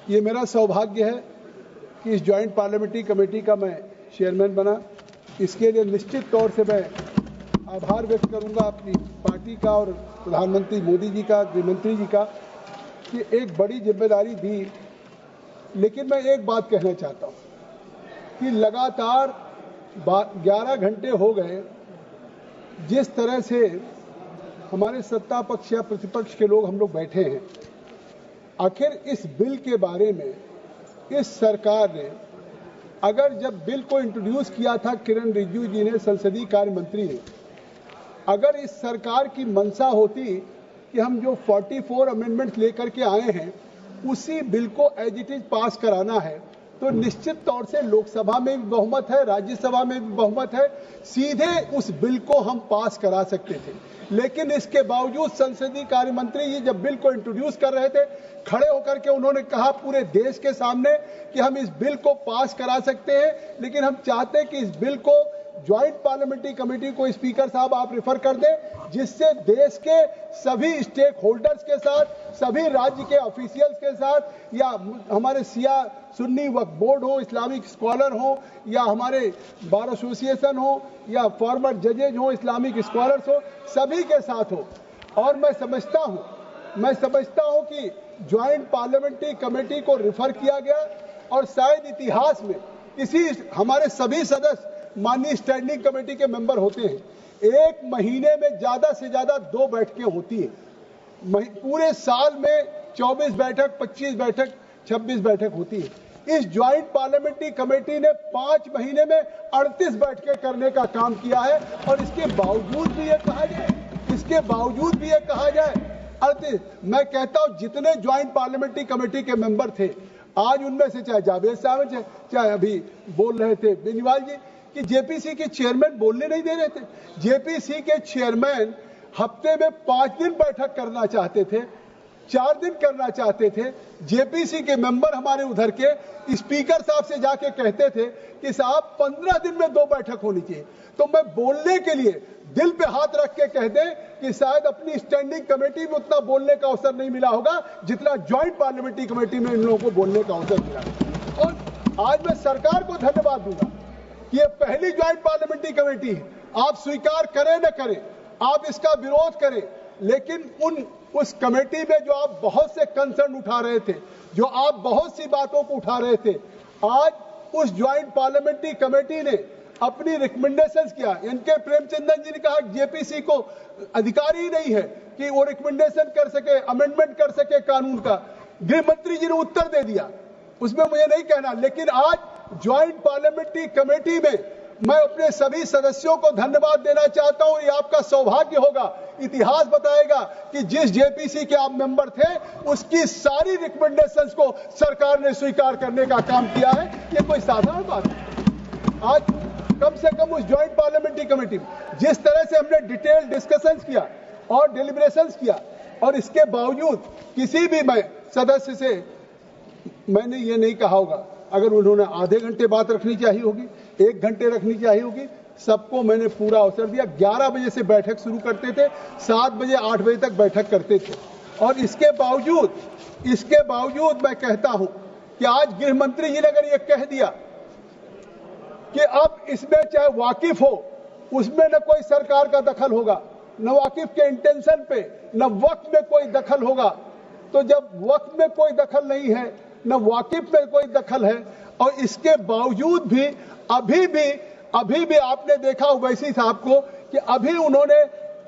ये मेरा सौभाग्य है कि इस ज्वाइंट पार्लियामेंट्री कमेटी का मैं चेयरमैन बना। इसके लिए निश्चित तौर से मैं आभार व्यक्त करूंगा अपनी पार्टी का और प्रधानमंत्री मोदी जी का, गृहमंत्री जी का, कि एक बड़ी जिम्मेदारी दी। लेकिन मैं एक बात कहना चाहता हूं कि लगातार 11 घंटे हो गए जिस तरह से हमारे सत्ता पक्ष या प्रतिपक्ष के लोग हम लोग बैठे हैं। आखिर इस बिल के बारे में इस सरकार ने, अगर जब बिल को इंट्रोड्यूस किया था किरण रिजिजू जी ने, संसदीय कार्य मंत्री ने, अगर इस सरकार की मंशा होती कि हम जो 44 अमेंडमेंट्स लेकर के आए हैं उसी बिल को एज इट इज पास कराना है, तो निश्चित तौर से लोकसभा में भी बहुमत है, राज्यसभा में भी बहुमत है, सीधे उस बिल को हम पास करा सकते थे। लेकिन इसके बावजूद संसदीय कार्य मंत्री जी जब बिल को इंट्रोड्यूस कर रहे थे, खड़े होकर के उन्होंने कहा पूरे देश के सामने कि हम इस बिल को पास करा सकते हैं, लेकिन हम चाहते हैं कि इस बिल को ज्वाइंट पार्लियामेंट्री कमेटी को स्पीकर साहब आप रेफर कर दें, जिससे देश के सभी स्टेक होल्डर्स के साथ, सभी राज्य के ऑफिशियल्स के साथ, या हमारे शिया सुन्नी वक्फ बोर्ड हो, इस्लामिक स्कॉलर हो, या हमारे बार एसोसिएशन हो, या फॉर्मर जजेज हो, इस्लामिक स्कॉलर्स हो, सभी के साथ हो। और मैं समझता हूं कि ज्वाइंट पार्लियामेंट्री कमेटी को रेफर किया गया और शायद इतिहास में इसी हमारे सभी सदस्य माननीय स्टैंडिंग कमेटी के मेंबर होते हैं। एक महीने में ज्यादा से ज्यादा 2 बैठकें होती है। पूरे साल में 24 बैठक, 25 बैठक, 26 बैठक होती है। इस ज्वाइंट पार्लियामेंट्री कमेटी ने 5 महीने में 38 बैठकें करने का काम किया है। और इसके बावजूद भी ये कहा जाए 38, मैं कहता हूं जितने ज्वाइंट पार्लियामेंट्री कमेटी के मेंबर थे, आज उनमें से चाहे जावेद साहब, चाहे अभी बोल रहे थे बेनीवाल जी, कि जेपीसी के चेयरमैन बोलने नहीं दे रहे थे। जेपीसी के चेयरमैन हफ्ते में 5 दिन बैठक करना चाहते थे, 4 दिन करना चाहते थे। जेपीसी के मेंबर हमारे उधर के स्पीकर साहब से जाके कहते थे कि साहब 15 दिन में 2 बैठक होनी चाहिए। तो मैं बोलने के लिए दिल पे हाथ रख के कह दें कि शायद अपनी स्टैंडिंग कमेटी में उतना बोलने का अवसर नहीं मिला होगा जितना ज्वाइंट पार्लियामेंट्री कमेटी में इन लोगों को बोलने का अवसर मिला। और आज मैं सरकार को धन्यवाद दूंगा कि ये पहली ज्वाइंट पार्लियामेंट्री कमेटी है। आप स्वीकार करें न करें, आप इसका विरोध करें, लेकिन उस कमेटी में जो आप बहुत से कंसर्न उठा रहे थे, जो आप बहुत सी बातों को उठा रहे थे, आज उस ज्वाइंट पार्लियामेंट्री कमेटी ने अपनी रिकमेंडेशंस किया। इनके प्रेमचंदन जी ने कहा जेपीसी को अधिकार ही नहीं है कि वो रिकमेंडेशन कर सके, अमेंडमेंट कर सके कानून का। गृह मंत्री जी ने उत्तर दे दिया, उसमें मुझे नहीं कहना। लेकिन आज ज्वाइंट पार्लियामेंट्री कमेटी में मैं अपने सभी सदस्यों को धन्यवाद देना चाहता हूं। ये आपका सौभाग्य होगा, इतिहास बताएगा कि जिस जेपीसी के आप मेंबर थे उसकी सारी रिकमेंडेशंस को सरकार ने स्वीकार करने का काम किया है। ये कोई साधारण बात है। आज कम से कम उस ज्वाइंट पार्लियामेंट्री कमेटी में जिस तरह से हमने डिटेल डिस्कशंस किया और डिलिब्रेशंस किया, और इसके बावजूद किसी भी सदस्य से मैंने ये नहीं कहा होगा, अगर उन्होंने आधे घंटे बात रखनी चाहिए होगी, 1 घंटे रखनी चाहिए होगी, सबको मैंने पूरा अवसर दिया। 11 बजे से बैठक शुरू करते थे, 7 बजे 8 बजे तक बैठक करते थे। और इसके बावजूद मैं कहता हूं कि आज गृह मंत्री जी ने अगर ये कह दिया कि अब इसमें चाहे वाकिफ हो, उसमें न कोई सरकार का दखल होगा, न वाकिफ के इंटेंशन पे, न वक्त में कोई दखल होगा, तो जब वक्त में कोई दखल नहीं है, न वाकिफ में कोई दखल है, और इसके बावजूद भी अभी भी आपने देखा ओवैसी साहब को कि अभी उन्होंने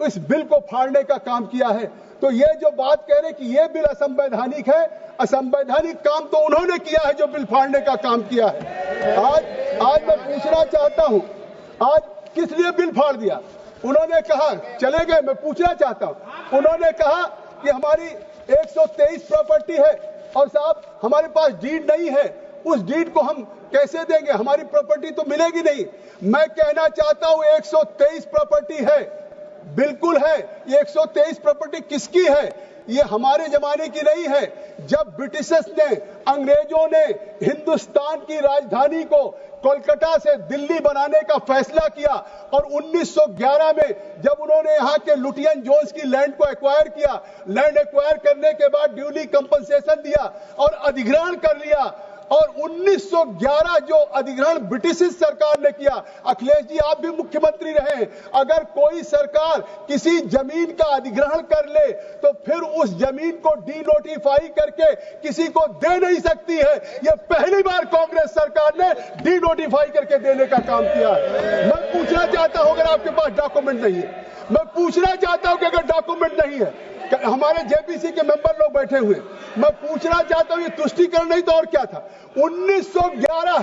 इस बिल को फाड़ने का काम किया है। तो ये जो बात कह रहे कि ये बिल असंवैधानिक है, असंवैधानिक काम तो उन्होंने किया है जो बिल फाड़ने का काम किया है। आज मैं पूछना चाहता हूं, आज किस लिए बिल फाड़ दिया? उन्होंने कहा, चले गए, मैं पूछना चाहता हूं, उन्होंने कहा कि हमारी 123 प्रॉपर्टी है और साहब हमारे पास डीड नहीं है, उस डीड को हम कैसे देंगे, हमारी प्रॉपर्टी तो मिलेगी नहीं। मैं कहना चाहता हूं 123 प्रॉपर्टी है, बिल्कुल है। ये 123 प्रॉपर्टी किसकी है? ये हमारे जमाने की नहीं है। जब ब्रिटिशर्स ने, अंग्रेजों ने हिंदुस्तान की राजधानी को कोलकाता से दिल्ली बनाने का फैसला किया और 1911 में जब उन्होंने यहाँ के लुटियन जोन्स की लैंड को एक्वायर किया, लैंड एक्वायर करने के बाद ड्यूली कंपनसेशन दिया और अधिग्रहण कर लिया। और 1911 जो अधिग्रहण ब्रिटिश सरकार ने किया, अखिलेश जी आप भी मुख्यमंत्री रहे, अगर कोई सरकार किसी जमीन का अधिग्रहण कर ले तो फिर उस जमीन को डीनोटिफाई करके किसी को दे नहीं सकती है। यह पहली बार कांग्रेस सरकार ने डीनोटिफाई करके देने का काम किया है। मैं पूछना चाहता हूं, अगर आपके पास डॉक्यूमेंट नहीं है, मैं पूछना चाहता हूं कि अगर डॉक्यूमेंट नहीं है, हमारे जेपीसी के मेंबर लोग बैठे हुए, मैं पूछना चाहता हूं ये तुष्टीकरण नहीं तो और क्या था। 1911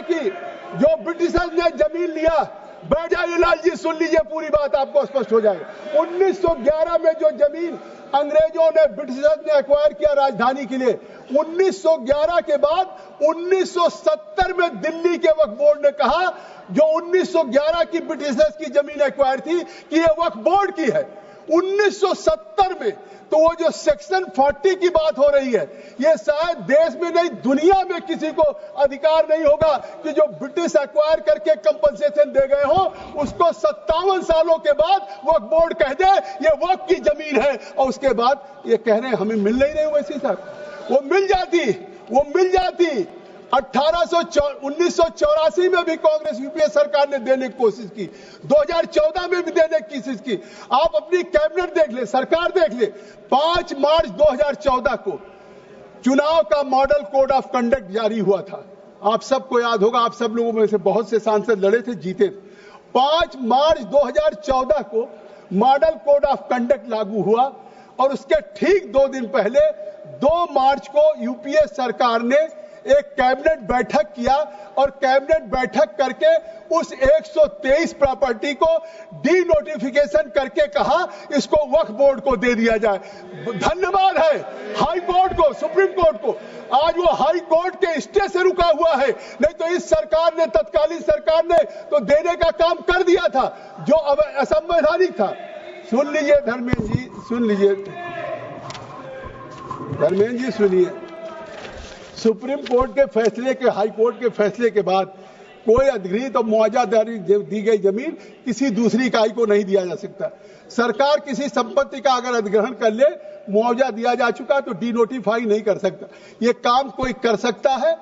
की जो ब्रिटिशर्स ने जमीन लिया, बैठ जाइए लाल जी, सुन लीजिए पूरी बात, आपको स्पष्ट हो जाएगा। 1911 में जो जमीन अंग्रेजों ने, ब्रिटिशर्स ने एक्वायर किया राजधानी के लिए, 1911 के बाद 1970 में दिल्ली के वक्फ बोर्ड ने कहा, जो 1911 की ब्रिटिशर्स की जमीन एक्वायर थी, कि यह वक्फ बोर्ड की है। 1970 में तो वो जो सेक्शन 40 की बात हो रही है, ये शायद देश में नहीं दुनिया में किसी को अधिकार नहीं होगा कि जो ब्रिटिश एक्वायर करके कंपनसेशन दे गए हो उसको 57 सालों के बाद वक्फ बोर्ड कह दे ये वक्फ की जमीन है, और उसके बाद ये कह रहे हैं हमें मिल नहीं रही। वैसी साहब वो मिल जाती 1984 में भी कांग्रेस यूपीए सरकार ने देने की कोशिश की, 2014 में भी देने की कोशिश की। आप अपनी कैबिनेट देख ले, सरकार देख ले, 5 मार्च 2014 को चुनाव का मॉडल कोड ऑफ कंडक्ट जारी हुआ था। आप सबको याद होगा, आप सब लोगों में से बहुत से सांसद लड़े थे, जीते थे। 5 मार्च 2014 को मॉडल कोड ऑफ कंडक्ट लागू हुआ और उसके ठीक 2 दिन पहले 2 मार्च को यूपीए सरकार ने एक कैबिनेट बैठक किया और कैबिनेट बैठक करके उस 123 प्रॉपर्टी को डीनोटिफिकेशन करके कहा इसको वक्फ बोर्ड को दे दिया जाए। धन्यवाद है हाई कोर्ट को, सुप्रीम कोर्ट को। आज वो हाई कोर्ट के स्टे से रुका हुआ है, नहीं तो इस सरकार ने, तत्कालीन सरकार ने तो देने का काम कर दिया था जो अब असंवैधानिक था। सुन लीजिए धर्मेंद्र जी, सुनिए, सुप्रीम कोर्ट के फैसले के, हाई कोर्ट के फैसले के बाद कोई अधिग्रहित और मुआवजादारी दी गई जमीन किसी दूसरी इकाई को नहीं दिया जा सकता। सरकार किसी संपत्ति का अगर अधिग्रहण कर ले, मुआवजा दिया जा चुका तो डीनोटिफाई नहीं कर सकता। ये काम कोई कर सकता है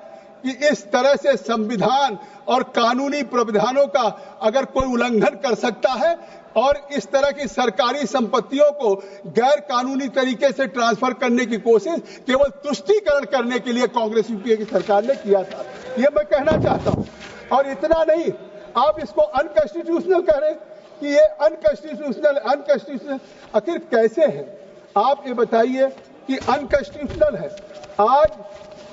कि इस तरह से संविधान और कानूनी प्रावधानों का अगर कोई उल्लंघन कर सकता है और इस तरह की सरकारी संपत्तियों को गैर कानूनी तरीके से ट्रांसफर करने की कोशिश केवल तुष्टीकरण करने के लिए कांग्रेस यूपीए की सरकार ने किया था, ये मैं कहना चाहता हूं। और इतना नहीं, आप इसको अनकॉन्स्टिट्यूशनल कह रहे हैं कि ये अनकॉन्स्टिट्यूशनल आखिर कैसे है? आप ये बताइए कि अनकॉन्स्टिट्यूशनल है। आज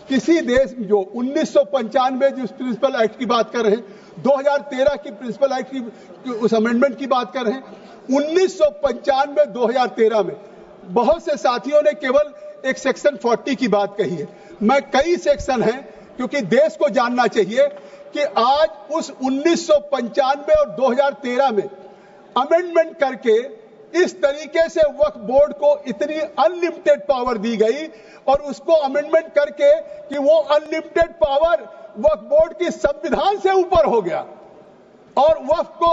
किसी देश में जो 1995 जिस प्रिंसिपल एक्ट की बात कर रहे हैं, 2013 की प्रिंसिपल एक्ट की उस अमेंडमेंट की बात कर रहे हैं, 1995-2013 में बहुत से साथियों ने केवल एक सेक्शन 40 की बात कही है। मैं कई सेक्शन हैं, क्योंकि देश को जानना चाहिए कि आज उस 1995 और 2013 में अमेंडमेंट करके इस तरीके से वक्फ बोर्ड को इतनी अनलिमिटेड पावर दी गई और उसको अमेंडमेंट करके कि वो अनलिमिटेड पावर वक्फ बोर्ड की संविधान से ऊपर हो गया और वक्फ को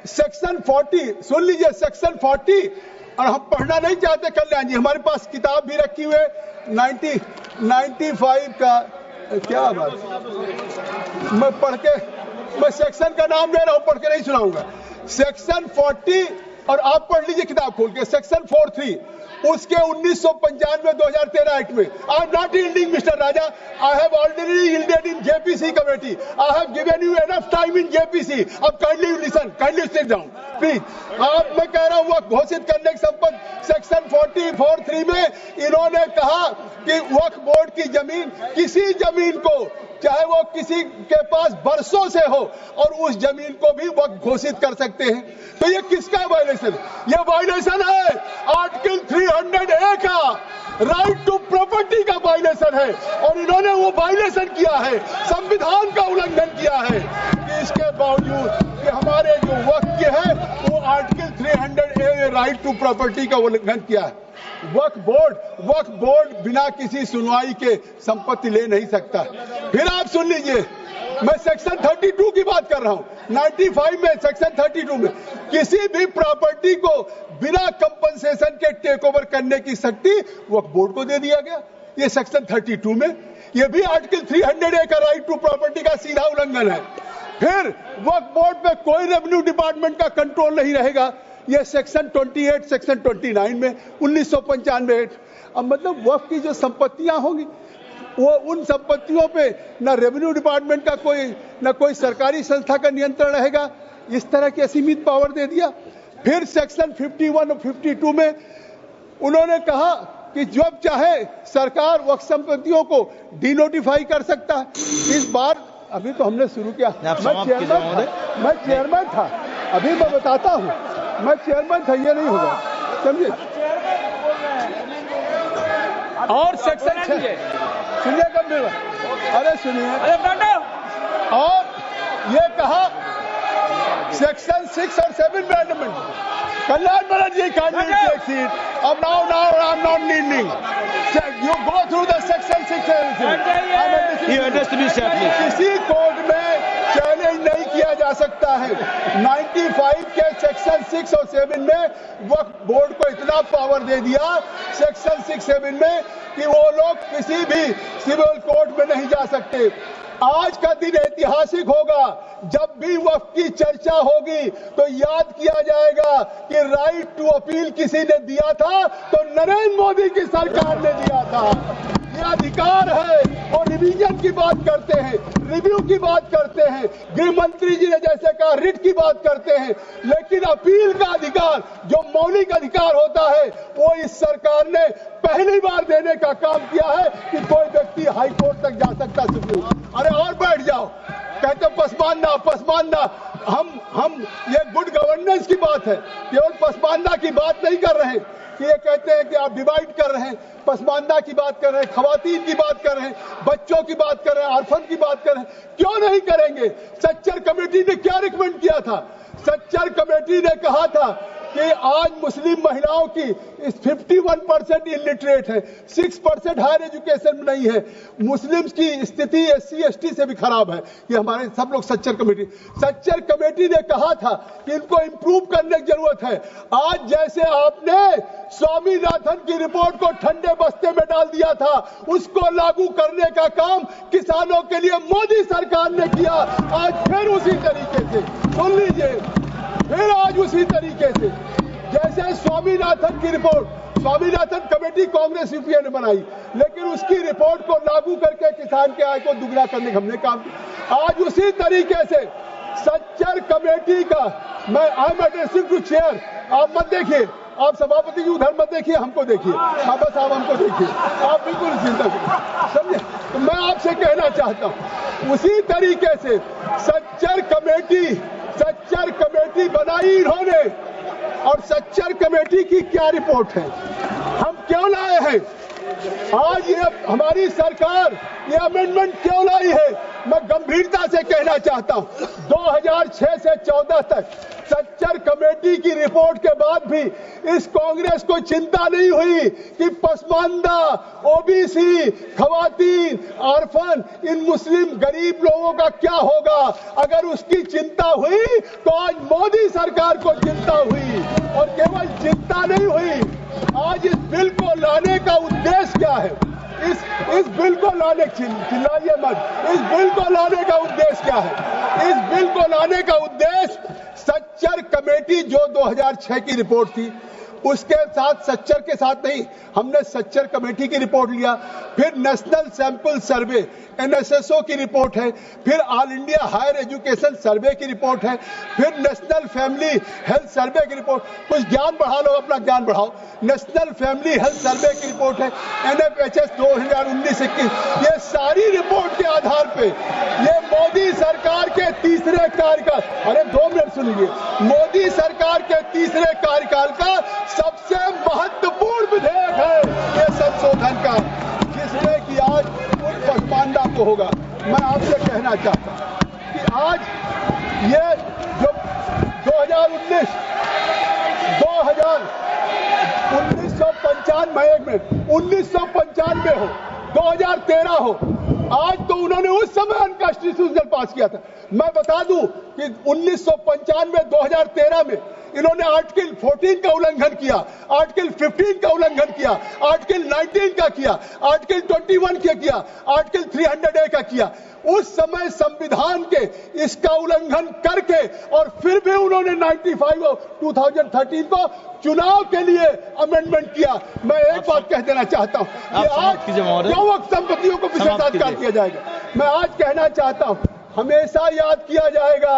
सेक्शन 40, सुन लीजिए, सेक्शन 40, और हम पढ़ना नहीं चाहते कल्याण जी, हमारे पास किताब भी रखी हुई है 95 का, क्या बात, मैं पढ़ के, मैं सेक्शन का नाम ले रहा हूं, पढ़ के नहीं सुनाऊंगा। सेक्शन 40, और आप पढ़ लीजिए किताब खोल के, सेक्शन 43 उसके 1995-2013 एक्ट में। I am not yielding mister Raja, I have already yielded in JPC committee, I have given you enough time in JPC. अब kindly listen, kindly sit down please. आप, मैं कह रहा हूं वक्त घोषित करने के संबंध सेक्शन 44(3) में इन्होंने कहा कि वक्फ बोर्ड की जमीन, किसी जमीन को चाहे वो किसी के पास बरसों से हो, और उस जमीन को भी वक्त घोषित कर सकते हैं। तो ये किसका वायलेशन? ये वायलेशन है आर्टिकल 300A का, राइट टू प्रॉपर्टी का वायलेशन है, और इन्होंने वो वायलेशन किया है, संविधान का उल्लंघन किया है कि इसके बावजूद कि हमारे जो वक्त के है वो article 300A right to property का उल्लंघन किया है। वक्फ बोर्ड बिना किसी सुनवाई के संपत्ति ले नहीं सकता। फिर आप सुन लीजिए, मैं सेक्शन 32 की बात कर रहा हूं। 95 में सेक्शन 32 में किसी भी प्रॉपर्टी को बिना कंपनसेशन के टेक ओवर करने की शक्ति वक्फ बोर्ड को दे दिया गया। ये सेक्शन 32 में, ये भी आर्टिकल 300A का राइट टू प्रॉपर्टी का सीधा उल्लंघन है। फिर वक्फ बोर्ड पे कोई रेवेन्यू डिपार्टमेंट का कंट्रोल नहीं रहेगा। ये सेक्शन 28, सेक्शन 29 में 1995। अब मतलब वक्फ की जो संपत्तियां होंगी वो उन संपत्तियों पे ना रेवेन्यू डिपार्टमेंट का कोई सरकारी संस्था का नियंत्रण रहेगा। इस तरह की असीमित पावर दे दिया। फिर सेक्शन 51 और 52 में उन्होंने कहा कि जब चाहे सरकार वक्फ संपत्तियों को डिनोटिफाई कर सकता है। इस बार अभी तो हमने शुरू किया, मैं चेयरमैन था, अभी मैं बताता हूँ, मैं चेयरमैन था, ये नहीं होगा, समझिए। और सेक्शन सुनिए गंभीर, अरे सुनिए, और ये कहा सेक्शन 6 और 7 में amendment, Kalyan Banerjee candidate take seat. अब now I'm not kneeling. You go through the section 6 and 7. You address me, sir, please. किसी कोर्ट में चैलेंज नहीं किया जा सकता है। 95 के सेक्शन 6 और 7 में वक्फ बोर्ड को इतना पावर दे दिया सेक्शन 6-7 में कि वो लोग किसी भी सिविल कोर्ट में नहीं जा सकते। आज का दिन ऐतिहासिक होगा। जब भी वक्फ की चर्चा होगी तो याद किया जाएगा कि राइट टू अपील किसी ने दिया था, तो नरेंद्र मोदी की सरकार ने दिया था। ये अधिकार है और रिवीजन की बात करते हैं, रिव्यू की बात करते हैं, गृह मंत्री जी ने जैसे कहा रिट की बात करते हैं, लेकिन अपील का अधिकार जो मौलिक अधिकार होता है वो इस सरकार ने पहली बार देने का काम किया है कि कोई व्यक्ति हाई कोर्ट तक जा सकता सुप्रीम। अरे और बैठ जाओ, कहते पसमानदा। हम ये गुड गवर्नेंस की बात है, केवल पसमानदा की बात नहीं कर रहे हैं कि ये कहते हैं कि आप डिवाइड कर रहे हैं। पसमानदा की बात कर रहे हैं, खवातीन की बात कर रहे हैं, बच्चों की बात कर रहे हैं, ऑर्फन की बात कर रहे हैं। क्यों नहीं करेंगे? सच्चर कमेटी ने क्या रिकमेंड किया था? सच्चर कमेटी ने कहा था कि आज मुस्लिम महिलाओं की 51% इलिटरेट है, 6% हायर एजुकेशन में नहीं है, मुस्लिम्स की स्थिति SC ST से भी खराब है। ये हमारे सब लोग सच्चर कमेटी ने कहा था कि इनको इंप्रूव करने की जरूरत है। आज जैसे आपने स्वामीनाथन की रिपोर्ट को ठंडे बस्ते में डाल दिया था, उसको लागू करने का काम किसानों के लिए मोदी सरकार ने किया। आज फिर उसी तरीके से सुन लीजिए, फिर आज उसी तरीके से जैसे स्वामीनाथन की report, Swaminathan committee Congress UPA ने बनाई, लेकिन उसकी रिपोर्ट को लागू करके किसान के आय को दुगना करने का हमने काम किया। आज उसी तरीके से सच्चर कमेटी का I am addressing to chair. आप मत देखिए, आप सभापति जी उधर मत देखिए, हमको देखिए। बस आप हमको देखिए, आप बिल्कुल चिंता करिए, समझे? तो मैं आपसे कहना चाहता हूं उसी तरीके से सच्चर कमेटी बनाई इन्होंने, और सच्चर कमेटी की क्या रिपोर्ट है, हम क्यों लाए हैं? आज ये हमारी सरकार ये अमेंडमेंट क्यों लाई है? मैं गंभीरता से कहना चाहता हूं 2006 से 14 तक सच्चर कमेटी की रिपोर्ट के बाद भी इस कांग्रेस को चिंता नहीं हुई कि पसमानदा, OBC, खवातीन, ऑर्फन, इन मुस्लिम गरीब लोगों का क्या होगा। अगर उसकी चिंता हुई तो आज मोदी सरकार को चिंता हुई, और केवल चिंता नहीं हुई, आज इस बिल को लाने का उद्देश्य क्या है? इस बिल को लाने, चिल्लाइए मत, इस बिल को लाने का उद्देश्य क्या है? इस बिल को लाने का उद्देश्य सच्चर कमेटी जो 2006 की रिपोर्ट थी उसके साथ, सच्चर के साथ नहीं, हमने सच्चर कमेटी की रिपोर्ट लिया, फिर नेशनल सैंपल सर्वे NSSO की रिपोर्ट है, फिर ऑल इंडिया हायर एजुकेशन सर्वे की रिपोर्ट है, फिर नेशनल फैमिली हेल्थ सर्वे की रिपोर्ट। कुछ ज्ञान बढ़ा लो, अपना ज्ञान बढ़ाओ। नेशनल फैमिली हेल्थ सर्वे की रिपोर्ट है, NFHS 2019-21। ये सारी रिपोर्ट के आधार पे ये मोदी सरकार के तीसरे कार्यकाल, अरे 2 मिनट सुनिए, मोदी सरकार के तीसरे कार्यकाल का सबसे महत्वपूर्ण विधेयक है ये संशोधन का, जिसमें कि आज उन पसमानदा को होगा। मैं आपसे कहना चाहता हूं कि आज ये जो 2019 1995 हो, 2013 हो, आज तो उन्होंने उस समय अनकॉन्स्टिट्यूशनल पास किया था। मैं बता दूं कि 1995 2013 में इन्होंने आर्टिकल 14 का उल्लंघन किया, आर्टिकल 15 का उल्लंघन किया, आर्टिकल 19 का किया, आर्टिकल 21 का किया, आर्टिकल 300A का किया। उस समय संविधान के इसका उल्लंघन करके और फिर भी उन्होंने 95 और 2013 को चुनाव के लिए अमेंडमेंट किया। मैं एक बात कह देना चाहता हूं कि आज क्यों वक्त संपत्तियों को विशेषाधिकार दिया जाएगा। मैं आज कहना चाहता हूं, हमेशा याद किया जाएगा,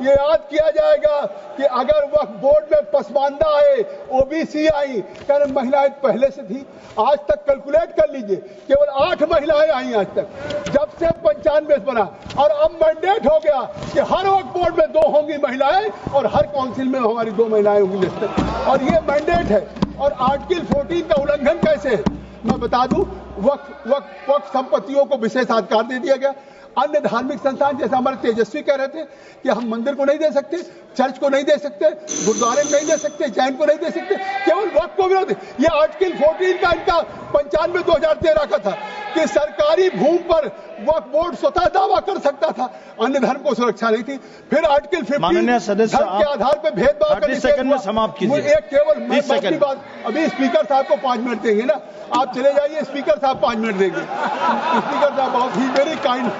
ये याद किया जाएगा कि अगर वक्फ बोर्ड में पसमानदा आए, ओबीसी आई, कारण महिलाएं पहले से थी। आज तक कैलकुलेट कर लीजिए, केवल 8 महिलाएं आई आज तक, जब से 95 बना। और अब मैंडेट हो गया कि हर वक्फ बोर्ड में 2 होंगी महिलाएं और हर काउंसिल में हमारी 2 महिलाएं होंगी लिस्टेड, और ये मैंडेट है। और आर्टिकल 14 का उल्लंघन कैसे है मैं बता दूं, वक्फ संपत्तियों को विशेषाधिकार दे दिया गया। अन्य धार्मिक संस्थान जैसे हमारे तेजस्वी कह रहे थे कि हम मंदिर को नहीं दे सकते, चर्च को नहीं दे सकते, गुरुद्वारे को नहीं दे सकते, जैन को नहीं दे सकते, केवल वक्फ को विरोध। ये आर्टिकल 14 का इनका 95 2013 का था कि सरकारी भूमि पर वक्फ बोर्ड स्वतः दावा कर सकता था, अन्य धर्म को सुरक्षा नहीं थी। फिर आर्टिकल 15 धर्म के आधार पर भेदभाव करने से समाप्त कीजिए। एक केवल मैं बात, अभी स्पीकर साहब को 5 मिनट देंगे ना, आप चले जाइए, स्पीकर साहब 5 मिनट देंगे। स्पीकर साहब बहुत ही very kind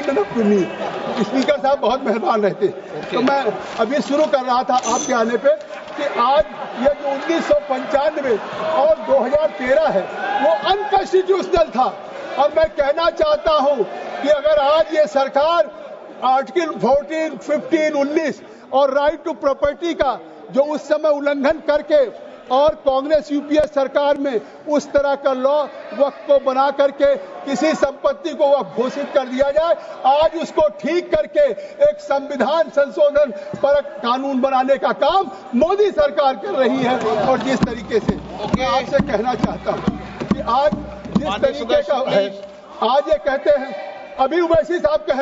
enough to me. Speaker साहब बहुत मेहरबान रहते। तो मैं अभी शुरू कर रहा था आपके आने पे कि आज ये जो 1995 और 2013 है वो अनकॉन्स्टिट्यूशनल था। और मैं कहना चाहता हूं कि अगर आज ये सरकार आर्टिकल 14, 15, 19 और राइट टू प्रॉपर्टी का जो उस समय उल्लंघन करके और कांग्रेस यूपीए सरकार में उस तरह का लॉ वक्फ को बना करके किसी संपत्ति को वक्फ घोषित कर दिया जाए, आज उसको ठीक करके एक संविधान संशोधन पर कानून बनाने का काम मोदी सरकार कर रही है। और जिस तरीके से मैं आपसे कहना चाहता हूं कि आज जिस तरीके का आज ये कहते हैं, अभी ओवैसी साहब कह